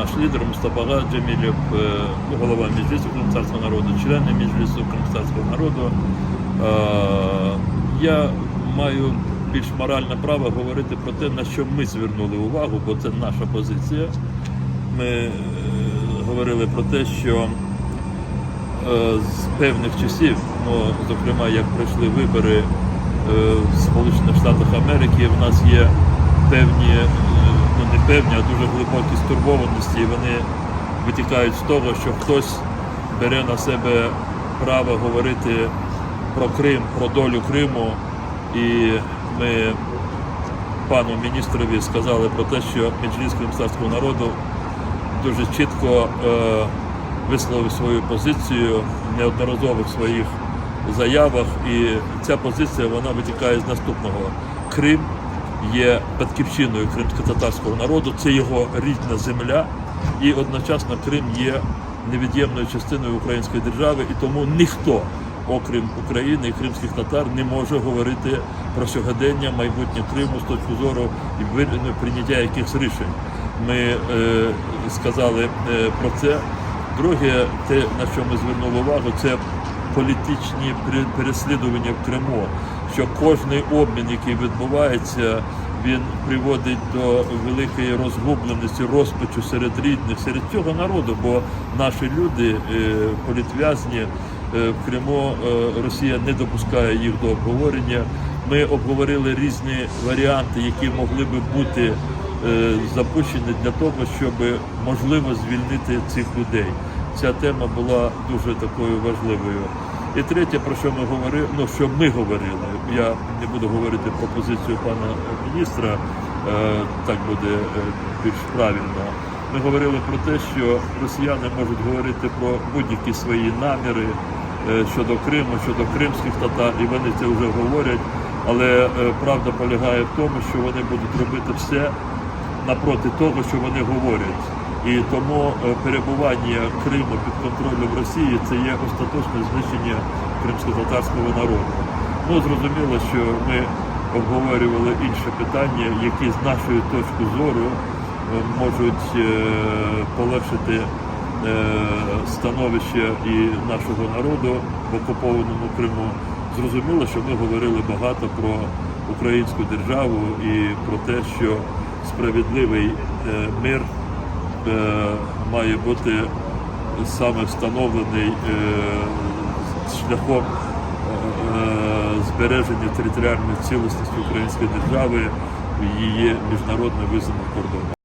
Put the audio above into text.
наш лідер Мустафа Джемілєв, голова Меджлісу Кримського народу, члени Меджлісу Кримського народу. Я маю більш моральне право говорити про те, на що ми звернули увагу, бо це наша позиція. Ми говорили про те, що з певних часів, зокрема, як пройшли вибори в Сполучених Штатах Америки, в нас є певні, не певні, а дуже глибокі стурбованості, і вони витікають з того, що хтось бере на себе право говорити про Крим, про долю Криму, і ми пану міністрові сказали про те, що Меджліс кримського народу дуже чітко висловив свою позицію неодноразово в своїх заявах, і ця позиція, вона витікає з наступного. Крим є батьківщиною кримсько-татарського народу, це його рідна земля, і одночасно Крим є невід'ємною частиною української держави, і тому ніхто, окрім України і кримських татар, не може говорити про сьогодення, майбутнє Криму з точки зору і прийняття якихось рішень. Ми сказали про це. Друге, те, на що ми звернули увагу, це політичні переслідування в Криму, що кожний обмін, який відбувається, він приводить до великої розгубленості, розпачу серед рідних, серед цього народу, бо наші люди, політв'язні в Криму, Росія не допускає їх до обговорення. Ми обговорили різні варіанти, які могли би бути запущені для того, щоб можливо звільнити цих людей. Ця тема була дуже такою важливою. І третє, про що ми говорили, що ми говорили, я не буду говорити про позицію пана міністра, так буде більш правильно. Ми говорили про те, що росіяни можуть говорити про будь-які свої наміри щодо Криму, щодо кримських татар, і вони це вже говорять, але правда полягає в тому, що вони будуть робити все напроти того, що вони говорять. І тому перебування Криму під контролем Росії – це є остаточне знищення кримсько-татарського народу. Зрозуміло, що ми обговорювали інші питання, які з нашої точки зору можуть полегшити становище і нашого народу в окупованому Криму. Зрозуміло, що ми говорили багато про українську державу і про те, що справедливий мир має бути саме встановлений шляхом збереження територіальної цілісності української держави в її міжнародно визнаних кордонах.